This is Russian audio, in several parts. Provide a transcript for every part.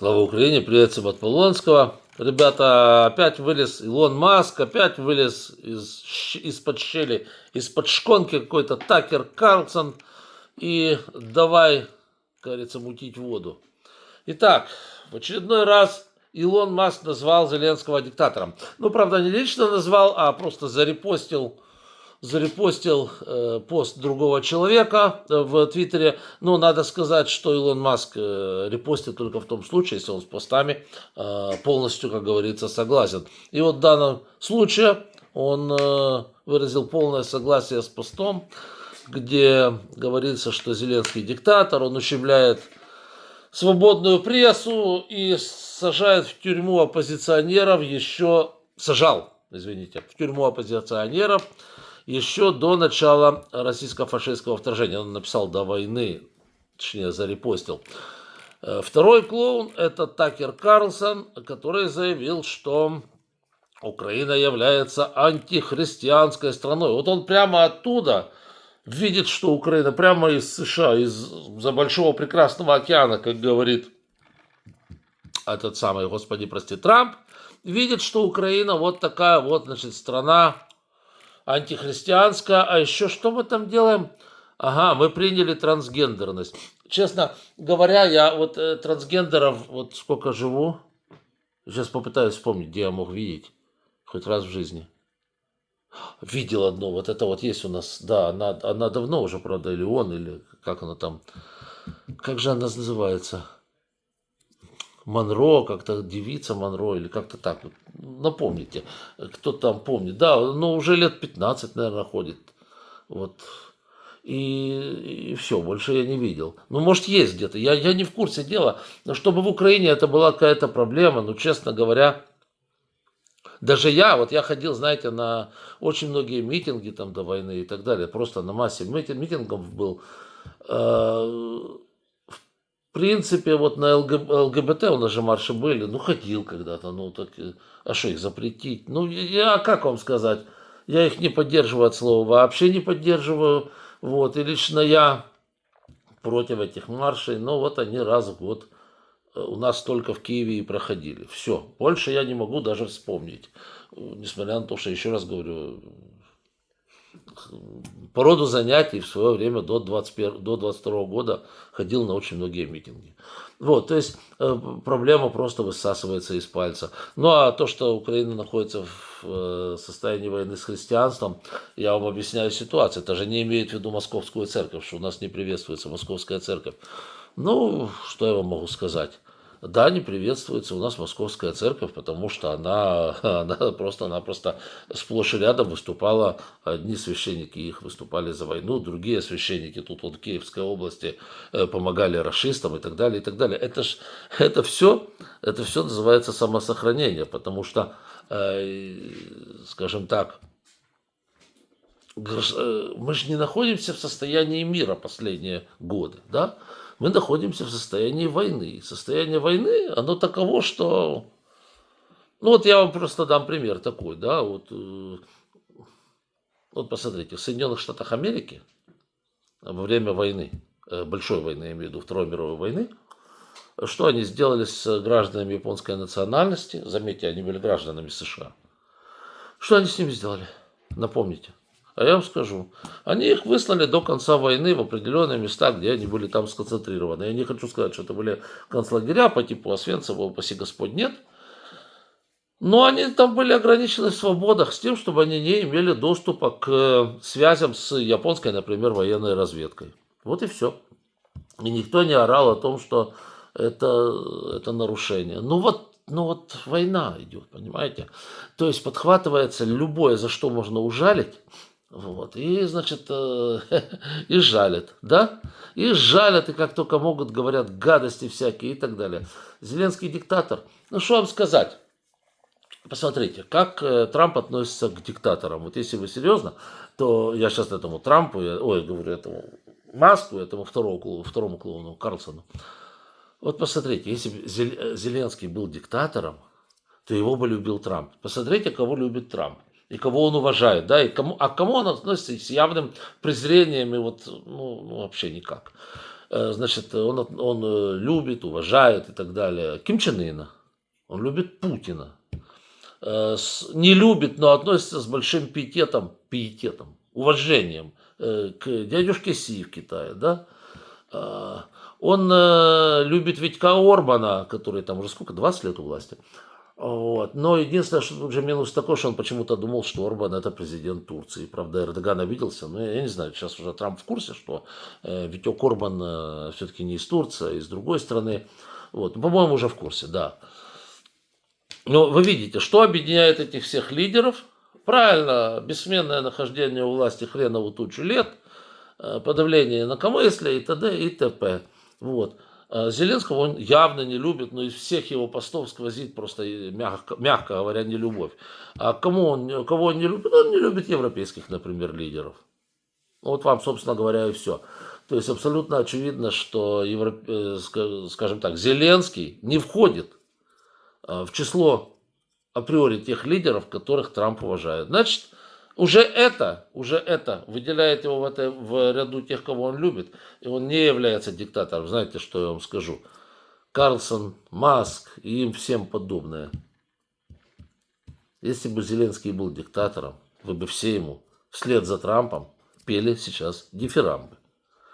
Слава Украине, привет всем от Полонского. Ребята, опять вылез Илон Маск, опять вылез из-под щели, из-под шконки какой-то Такер Карлсон. И давай, как говорится, мутить воду. Итак, в очередной раз Илон Маск назвал Зеленского диктатором. Ну, правда, не лично назвал, а просто зарепостил пост другого человека в Твиттере. Но надо сказать, что Илон Маск репостит только в том случае, если он с постами полностью, как говорится, согласен. И вот в данном случае он выразил полное согласие с постом, где говорится, что Зеленский диктатор, он ущемляет свободную прессу и сажает в тюрьму оппозиционеров в тюрьму оппозиционеров еще до начала российско-фашистского вторжения. Он написал до войны, точнее зарепостил. Второй клоун — это Такер Карлсон, который заявил, что Украина является антихристианской страной. Вот он прямо оттуда видит, что Украина прямо из США, из-за большого прекрасного океана, как говорит этот самый, господи, прости, Трамп, видит, что Украина вот такая вот, значит, страна антихристианская. А еще что мы там делаем? Ага, мы приняли трансгендерность. Честно говоря, я вот трансгендеров, вот сколько живу, сейчас попытаюсь вспомнить, где я мог видеть, хоть раз в жизни. Видел одну, вот это вот есть у нас, да, она давно уже, правда, или он, или как она там, как же она называется? Монро, как-то девица Монро, или как-то так. Вот. Напомните, кто там помнит. Да, но уже лет 15, наверное, ходит. Вот. И все, больше я не видел. Ну, может, есть где-то. Я не в курсе дела. Но чтобы в Украине это была какая-то проблема, ну, честно говоря, даже я ходил, знаете, на очень многие митинги там до войны и так далее. Просто на массе митингов был. В принципе, вот на ЛГБТ у нас же марши были, ну, ходил когда-то, ну, так, а что их запретить? Ну, как вам сказать, я их не поддерживаю от слова, вообще не поддерживаю, вот, и лично я против этих маршей, но вот они раз в год у нас только в Киеве и проходили, все, больше я не могу даже вспомнить, несмотря на то, что, еще раз говорю, по роду занятий в свое время до 22 года ходил на очень многие митинги. Вот, то есть проблема просто высасывается из пальца. Ну а то, что Украина находится в состоянии войны с христианством, я вам объясняю ситуацию. Это же не имеет в виду московскую церковь, что у нас не приветствуется московская церковь. Ну, что я вам могу сказать? Да, не приветствуется у нас московская церковь, потому что она просто-напросто сплошь и рядом выступала, одни священники их выступали за войну, другие священники тут вот в Киевской области помогали рашистам и так далее, и так далее. Это все называется самосохранение, потому что, скажем так, мы же не находимся в состоянии мира последние годы, да? Мы находимся в состоянии войны. Состояние войны, оно таково, что... Ну вот я вам просто дам пример такой, да, вот посмотрите, в Соединенных Штатах Америки во время войны, большой войны, я имею в виду Второй мировой войны, что они сделали с гражданами японской национальности, заметьте, они были гражданами США, что они с ними сделали, напомните. А я вам скажу, они их выслали до конца войны в определенные места, где они были там сконцентрированы. Я не хочу сказать, что это были концлагеря по типу Освенцима, упаси Господь, нет. Но они там были ограничены в свободах с тем, чтобы они не имели доступа к связям с японской, например, военной разведкой. Вот и все. И никто не орал о том, что это нарушение. Ну вот война идет, понимаете. То есть подхватывается любое, за что можно ужалить. Вот, и, значит, и жалят, да? И жалят, и как только могут, говорят гадости всякие и так далее. Зеленский диктатор. Ну, что вам сказать? Посмотрите, как Трамп относится к диктаторам. Вот если вы серьезно, то я сейчас этому Трампу, этому Маску, этому второму клоуну Карлсону. Вот посмотрите, если бы Зеленский был диктатором, то его бы любил Трамп. Посмотрите, кого любит Трамп. И кого он уважает, да, к кому он относится с явным презрением, и вот, ну вообще никак. Значит, он любит, уважает и так далее Ким Чен Ына, он любит Путина. Не любит, но относится с большим пиететом, уважением к дядюшке Си в Китае, да. Он любит Витька Орбана, который там уже сколько, 20 лет у власти. Вот. Но единственное, что тут же минус такой, что он почему-то думал, что Орбан это президент Турции. Правда, Эрдоган обиделся, но я не знаю, сейчас уже Трамп в курсе, что Витек Орбан все-таки не из Турции, а из другой страны. Вот. Ну, по-моему, уже в курсе, да. Но вы видите, что объединяет этих всех лидеров? Правильно, бессменное нахождение у власти хренову тучу лет, подавление инакомыслия и т.д. и т.п. Вот. Зеленского он явно не любит, но из всех его постов сквозит просто, мягко говоря, нелюбовь. А кого он не любит? Он не любит европейских, например, лидеров. Вот вам, собственно говоря, и все. То есть абсолютно очевидно, что, скажем так, Зеленский не входит в число априори тех лидеров, которых Трамп уважает. Значит, уже это выделяет его в ряду тех, кого он любит, и он не является диктатором. Знаете, что я вам скажу? Карлсон, Маск и им всем подобное. Если бы Зеленский был диктатором, вы бы все ему вслед за Трампом пели сейчас дифирамбы,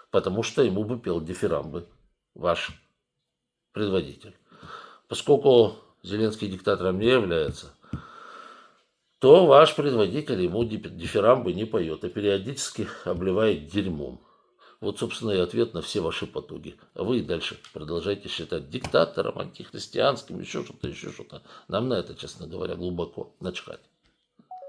потому что ему бы пел дифирамбы ваш предводитель. Поскольку Зеленский диктатором не является, то ваш предводитель ему дифирамбы не поет, а периодически обливает дерьмом. Вот, собственно, и ответ на все ваши потуги. А вы и дальше продолжайте считать диктатором, антихристианским, еще что-то. Нам на это, честно говоря, глубоко начхать.